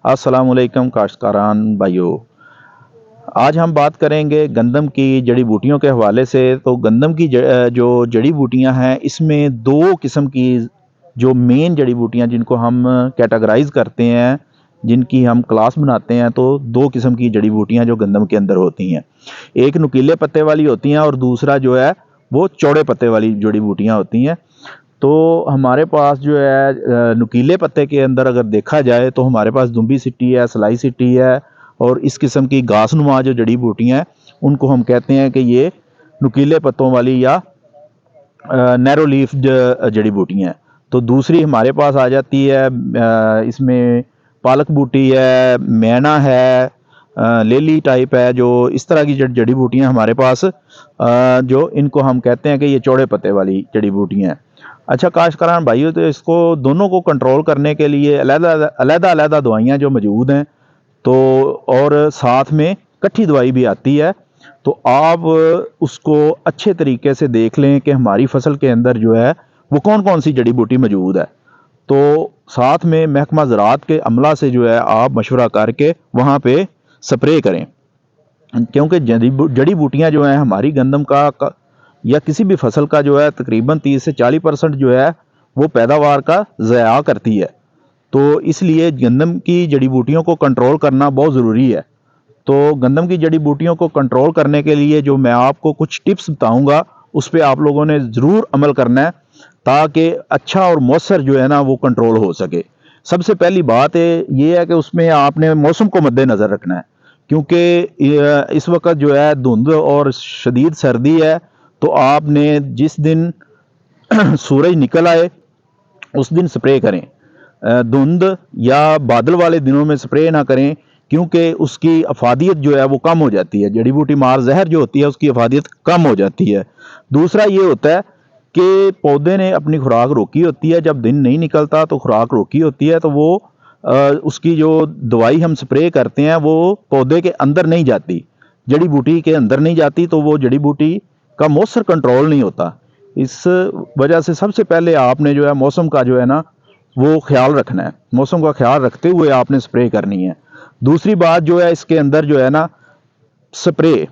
अस्सलाम वालेकुम काश्तकारान भाइयों। आज हम बात करेंगे गंदम की जड़ी बूटियों के हवाले से। तो गंदम की जो जड़ी बूटियां हैं, इसमें दो किस्म की जो मेन जड़ी बूटियां जिनको हम कैटेगराइज करते हैं, जिनकी हम क्लास बनाते हैं, तो दो किस्म की जड़ी बूटियां जो गंदम के अंदर होती हैं। एक नुकीले पत्ते वाली होती हैं और दूसरा जो है वो चौड़े पत्ते वाली जड़ी बूटियां होती हैं। तो हमारे पास जो है नुकीले पत्ते के अंदर अगर देखा जाए तो हमारे पास दुम्बी सिट्टी है, सलाई सिट्टी है, और इस किस्म की घासनुमा जो जड़ी बूटियां हैं उनको हम कहते हैं कि ये नुकीले पत्तों वाली या नैरो लीफ जड़ी बूटियां हैं। तो दूसरी हमारे पास आ जाती है, इसमें पालक बूटी है, मैना है, लेली टाइप है, जो इस तरह की जड़ी बूटियां हमारे पास जो इनको हम कहते हैं कि ये चौड़े पत्ते वाली जड़ी बूटियां हैं। अच्छा काश्तकारान भाइयों, तो इसको दोनों को कंट्रोल करने के लिए अलग-अलग दवाइयाँ जो मौजूद हैं, तो और साथ में इकट्ठी दवाई भी आती है। तो आप उसको अच्छे तरीके से देख लें कि हमारी फसल के अंदर जो है वो कौन कौन सी जड़ी बूटी मौजूद है। तो साथ में महकमा ज़राअत के अमला से जो है आप मशवरा करके वहाँ पे स्प्रे करें, क्योंकि जड़ी बूटियाँ जो हैं हमारी गंदम का या किसी भी फसल का जो है तकरीबन 30 से 40% जो है वो पैदावार का ज़या करती है। तो इसलिए गंदम की जड़ी बूटियों को कंट्रोल करना बहुत ज़रूरी है। तो गंदम की जड़ी बूटियों को कंट्रोल करने के लिए जो मैं आपको कुछ टिप्स बताऊंगा, उस पर आप लोगों ने ज़रूर अमल करना है, ताकि अच्छा और मौसर जो है ना वो कंट्रोल हो सके। सबसे पहली बात ये है कि उसमें आपने मौसम को मद्देनज़र रखना है, क्योंकि इस वक्त जो है धुंध और शदीद सर्दी है। तो आपने जिस दिन सूरज निकल आए उस दिन स्प्रे करें। धुंध या बादल वाले दिनों में स्प्रे ना करें, क्योंकि उसकी अफादियत जो है वो कम हो जाती है। जड़ी बूटी मार जहर जो होती है उसकी अफादियत कम हो जाती है। दूसरा ये होता है कि पौधे ने अपनी खुराक रोकी होती है, जब दिन नहीं निकलता तो खुराक रोकी होती है, तो वो उसकी जो दवाई हम स्प्रे करते हैं वो पौधे के अंदर नहीं जाती, जड़ी बूटी के अंदर नहीं जाती, तो वो जड़ी बूटी का मौसर कंट्रोल नहीं होता। इस वजह से सबसे पहले आपने जो है मौसम का जो है ना वो ख्याल रखना है, मौसम का ख्याल रखते हुए आपने स्प्रे करनी है। दूसरी बात जो है इसके अंदर जो है ना स्प्रे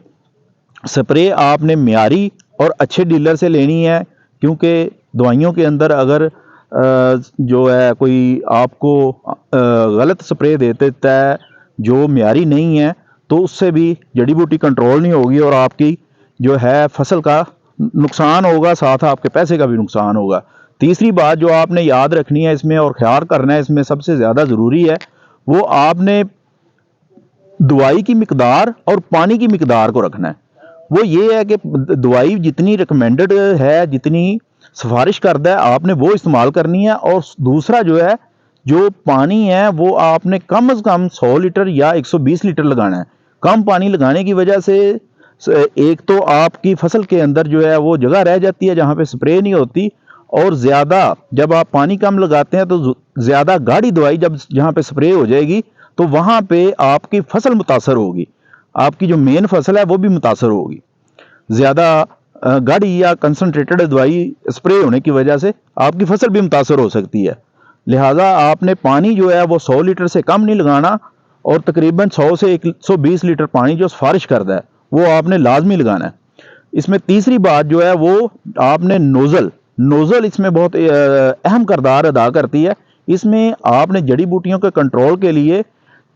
स्प्रे आपने मियारी और अच्छे डीलर से लेनी है, क्योंकि दवाइयों के अंदर अगर जो है कोई आपको गलत स्प्रे दे देता है जो मियारी नहीं है, तो उससे भी जड़ी बूटी कंट्रोल नहीं होगी और आपकी जो है फसल का नुकसान होगा, साथ आपके पैसे का भी नुकसान होगा। तीसरी बात जो आपने याद रखनी है इसमें और ख्याल करना है, इसमें सबसे ज़्यादा ज़रूरी है, वो आपने दवाई की मिकदार और पानी की मिकदार को रखना है। वो ये है कि दवाई जितनी रिकमेंडेड है, जितनी सिफारिश करता है, आपने वो इस्तेमाल करनी है। और दूसरा जो है जो पानी है वो आपने कम से कम 100 लीटर या 120 लीटर लगाना है। कम पानी लगाने की वजह से एक तो आपकी फसल के अंदर जो है वो जगह रह जाती है जहाँ पे स्प्रे नहीं होती, और ज़्यादा जब आप पानी कम लगाते हैं तो ज़्यादा गाढ़ी दवाई जब जहाँ पे स्प्रे हो जाएगी तो वहाँ पे आपकी फसल मुतासर होगी, आपकी जो मेन फसल है वो भी मुतासर होगी। ज़्यादा गाढ़ी या कंसनट्रेटेड दवाई स्प्रे होने की वजह से आपकी फसल भी मुतासर हो सकती है। लिहाजा आपने पानी जो है वो 100 लीटर से कम नहीं लगाना, और तकरीबन 100 से 120 लीटर पानी जो सिफारिश करता है वो आपने लाजमी लगाना है। इसमें तीसरी बात जो है वो आपने नोज़ल इसमें बहुत अहम किरदार अदा करती है। इसमें आपने जड़ी बूटियों के कंट्रोल के लिए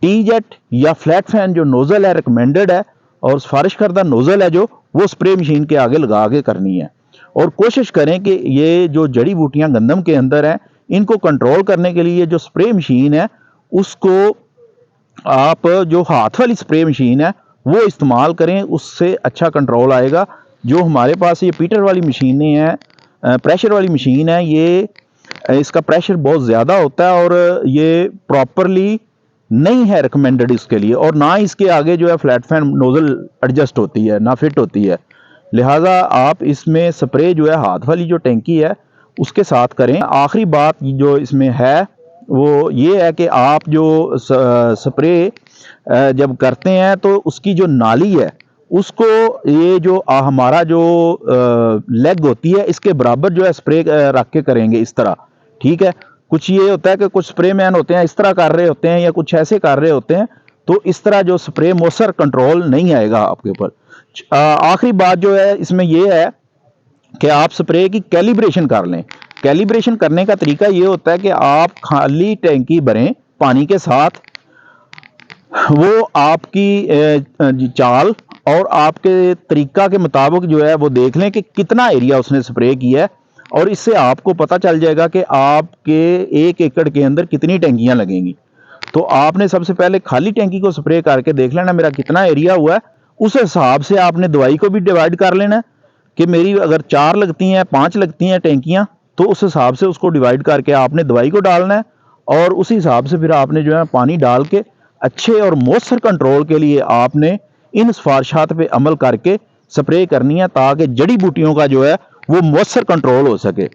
टी जेट या फ्लैट फैन जो नोज़ल है रिकमेंडेड है, और सिफारिश करदा नोज़ल है जो वो स्प्रे मशीन के आगे लगा के करनी है। और कोशिश करें कि ये जो जड़ी बूटियां गंदम के अंदर हैं इनको कंट्रोल करने के लिए जो स्प्रे मशीन है उसको आप जो हाथ वाली स्प्रे मशीन है वो इस्तेमाल करें, उससे अच्छा कंट्रोल आएगा। जो हमारे पास ये पीटर वाली मशीनें हैं, प्रेशर वाली मशीन है, ये इसका प्रेशर बहुत ज़्यादा होता है और ये प्रॉपरली नहीं है रिकमेंडेड इसके लिए, और ना इसके आगे जो है फ्लैट फैन नोज़ल एडजस्ट होती है, ना फिट होती है। लिहाजा आप इसमें स्प्रे जो है हाथ वाली जो टैंकी है उसके साथ करें। आखिरी बात जो इसमें है वो ये है कि आप जो स्प्रे जब करते हैं तो उसकी जो नाली है उसको ये जो हमारा जो लेग होती है इसके बराबर जो है स्प्रे रख के करेंगे इस तरह, ठीक है। کچھ یہ ہوتا ہے کہ کچھ سپرے مین ہوتے ہیں اس طرح کر رہے ہوتے ہیں یا کچھ ایسے کر رہے ہوتے ہیں، تو اس طرح جو سپرے مؤثر کنٹرول نہیں آئے گا آپ کے اوپر۔ آخری بات جو ہے اس میں یہ ہے کہ آپ سپرے کی کیلیبریشن کر لیں۔ کیلیبریشن کرنے کا طریقہ یہ ہوتا ہے کہ آپ خالی ٹینکی بھریں پانی کے ساتھ، وہ آپ کی چال اور آپ کے طریقہ کے مطابق جو ہے وہ دیکھ لیں کہ کتنا ایریا اس نے سپرے کیا ہے، اور اس سے آپ کو پتہ چل جائے گا کہ آپ کے 1 ایکڑ کے اندر کتنی ٹینکیاں لگیں گی۔ تو آپ نے سب سے پہلے خالی ٹینکی کو سپرے کر کے دیکھ لینا میرا کتنا ایریا ہوا ہے، اس حساب سے آپ نے دوائی کو بھی ڈیوائیڈ کر لینا ہے کہ میری اگر 4 لگتی ہیں 5 لگتی ہیں ٹینکیاں، تو اس حساب سے اس کو ڈیوائیڈ کر کے آپ نے دوائی کو ڈالنا ہے، اور اسی حساب سے پھر آپ نے جو ہے پانی ڈال کے اچھے اور مؤثر کنٹرول کے لیے آپ نے ان سفارشات پہ عمل کر کے سپرے کرنی ہے، تاکہ جڑی بوٹیوں کا جو ہے وہ مؤثر کنٹرول ہو سکے۔